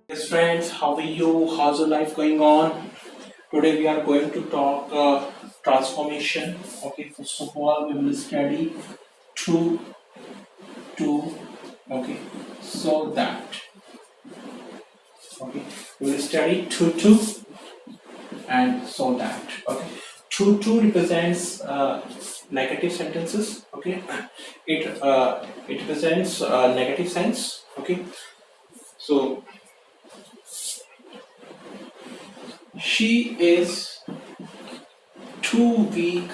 Yes, friends, how are you? How's your life going on? Today we are going to talk transformation. Okay, first of all, we will study true to. Okay, so that. Okay, we will study to and so that. Okay, to represents negative sentences. Okay, it represents negative sense. Okay, so she is too weak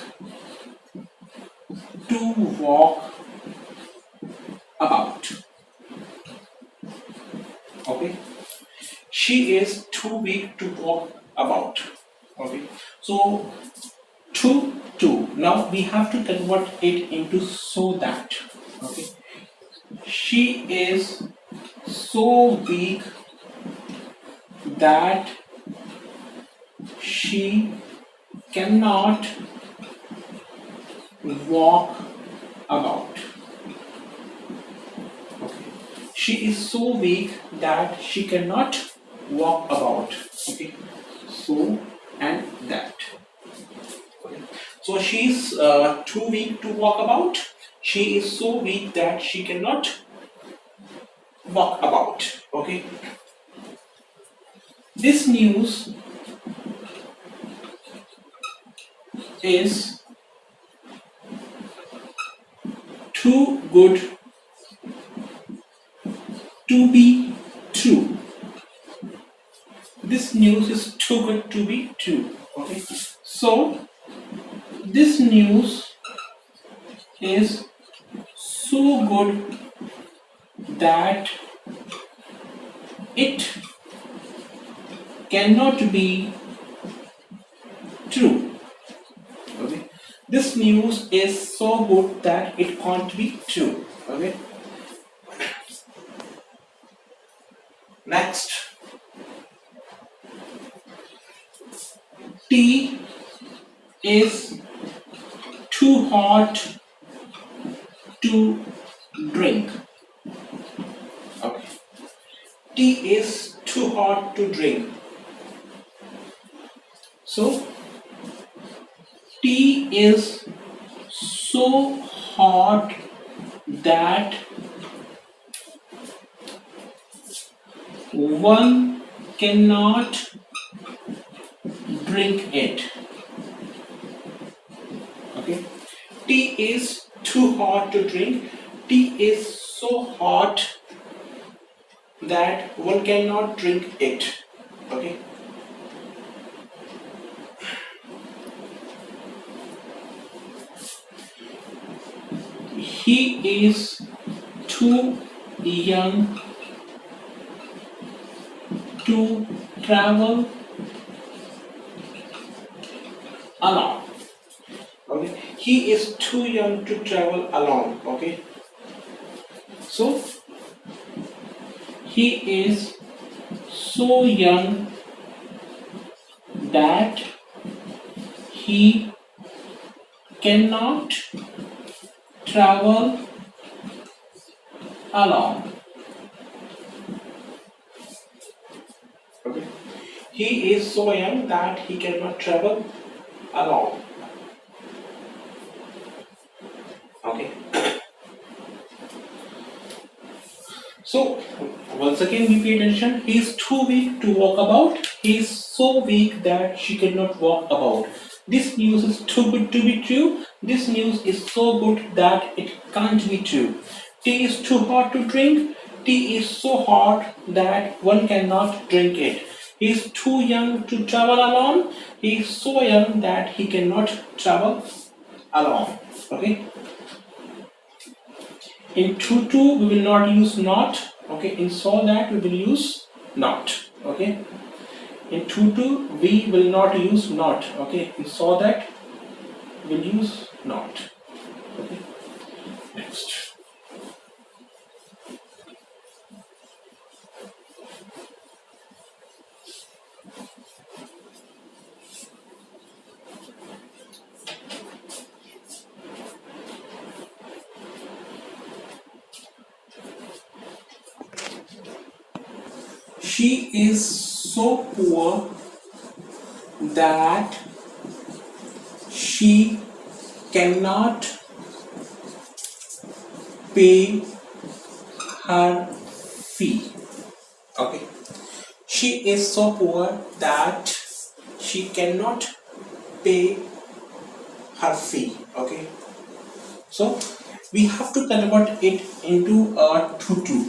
to walk about. Okay, she is too weak to walk about. Okay, so to now we have to convert it into so that. Okay, she is so weak that she cannot walk about. Okay, she is so weak that she cannot walk about. Okay, so and that. Okay. So she's too weak to walk about. She is so weak that she cannot walk about. Okay. This news is too good to be true. This news is too good to be true. Okay. So this news is so good that it cannot be true. Okay. This news is so good that it can't be true. Okay. Next, tea is too hot to drink. Okay. Tea is too hot to drink. So, tea is so hot that one cannot drink it. Okay. Tea is too hot to drink. Tea is so hot that one cannot drink it. Okay. He is too young to travel alone. Okay. He is too young to travel alone. Okay. So he is so young that he cannot travel alone. Okay. He is so young that he cannot travel alone. Okay. So once again we pay attention. He is too weak to walk about. He is so weak that she cannot walk about. This news is too good to be true. This news is so good that it can't be true. Tea is too hot to drink. Tea is so hot that one cannot drink it. He is too young to travel alone. He is so young that he cannot travel alone. Okay. In to we will not use not. Okay. In so that we will use not. Okay. In to we will not use not. Okay. In so that we will use not. Okay. Next. she is so poor that she cannot pay her fee. Okay, she is so poor that she cannot pay her fee. Okay, so we have to convert it into a tutu.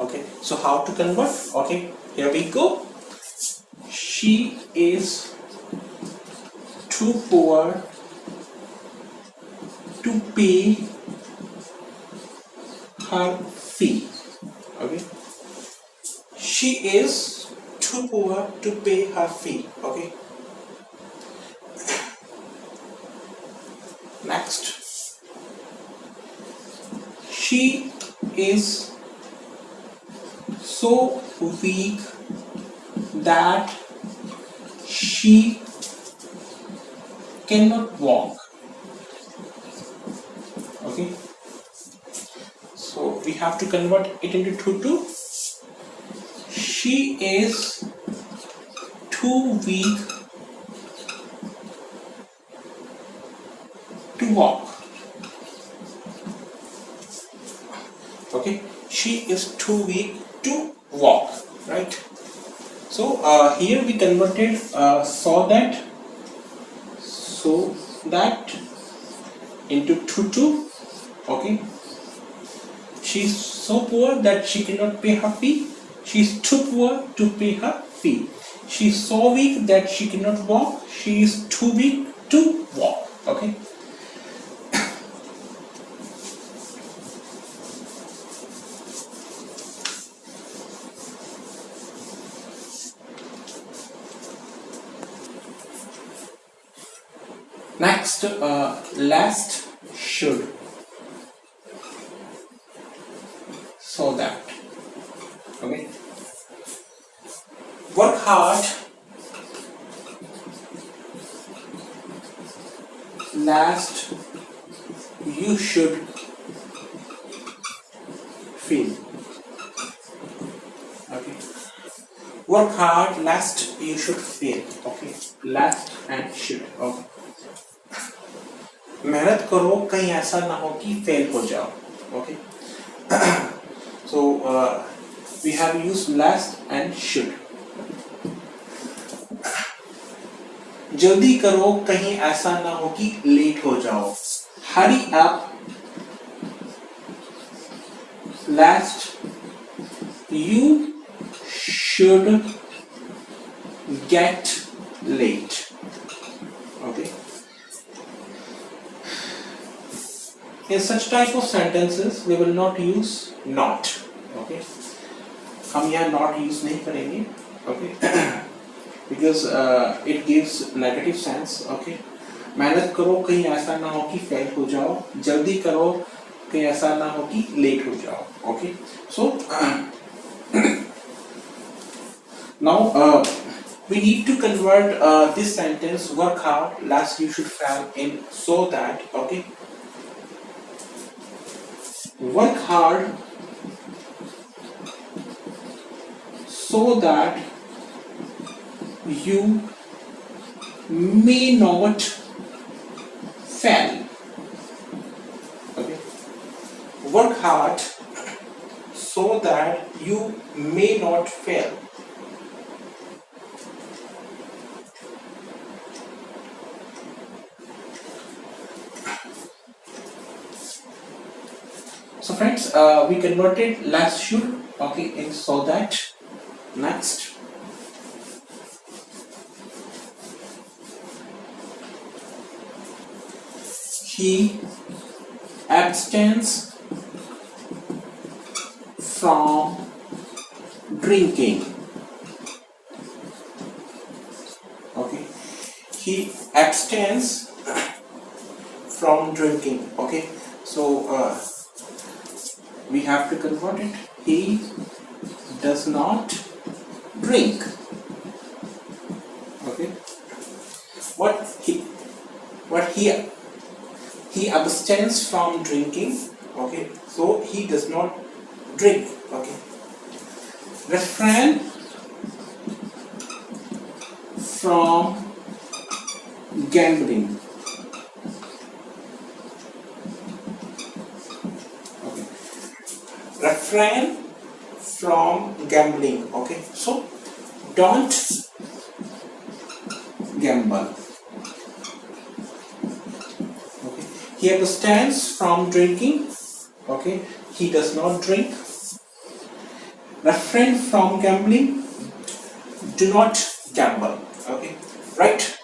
Okay, so how to convert? Okay, here we go. She is too poor to pay her fee. Okay, she is too poor to pay her fee. Okay, next, she is so weak that she cannot walk. Okay, so we have to convert it into tutu. She is too weak to walk. Okay, she is too weak to walk, right? So here we converted so that into tutu. Okay, she's so poor that she cannot pay her fee. She's too poor to pay her fee. She's so weak that she cannot walk. She is too weak to walk. Okay. Next, last should. So that. Okay. Work hard. Last, you should feel. Okay. Work hard. Last, you should feel. Okay. Last and should. Okay. मेहनत करो कहीं ऐसा ना हो कि fail हो जाओ. Okay. So we have used last and should. जल्दी करो कहीं ऐसा ना हो कि लेट हो जाओ. Hurry up. Last, you should get late. Okay. In such type of sentences, we will not use not. Okay. हम यहाँ not use नहीं करेंगे. Okay. Because it gives negative sense. Okay. मेहनत करो कहीं ऐसा ना हो कि फेल हो जाओ. जल्दी करो कहीं ऐसा ना हो कि लेट हो जाओ. Okay. So now we need to convert this sentence work hard last you should fail in so that. Okay. Work hard so that you may not fail. Okay. Work hard so that you may not fail. So friends, we converted last should, okay, in so that. Next, he abstains from drinking. Okay, he abstains from drinking. Okay, so we have to convert it. He does not drink. Okay. What he abstains from drinking. Okay, so he does not drink. Okay, refrain from gambling. Okay, refrain from gambling. Okay, so don't gamble. Okay, he abstains from drinking. Okay, he does not drink. Refrain from gambling. Do not gamble. Okay, right.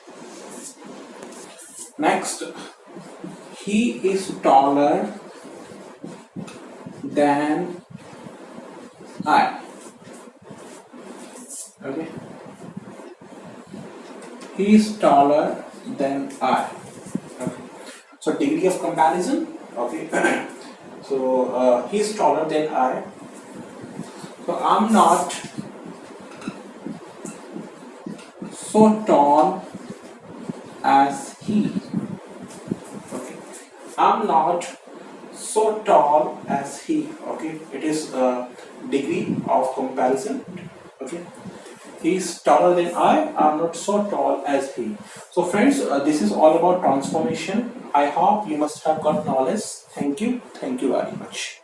Next, he is taller than I. Okay, he is taller than I. Okay. So degree of comparison. Okay. So he is taller than I. So I'm not so tall as he. Okay. I'm not so tall as he. Okay. It is a degree of comparison. Okay. He is taller than I. I'm not so tall as he. So friends, this is all about transformation. I hope you must have got knowledge. Thank you. Thank you very much.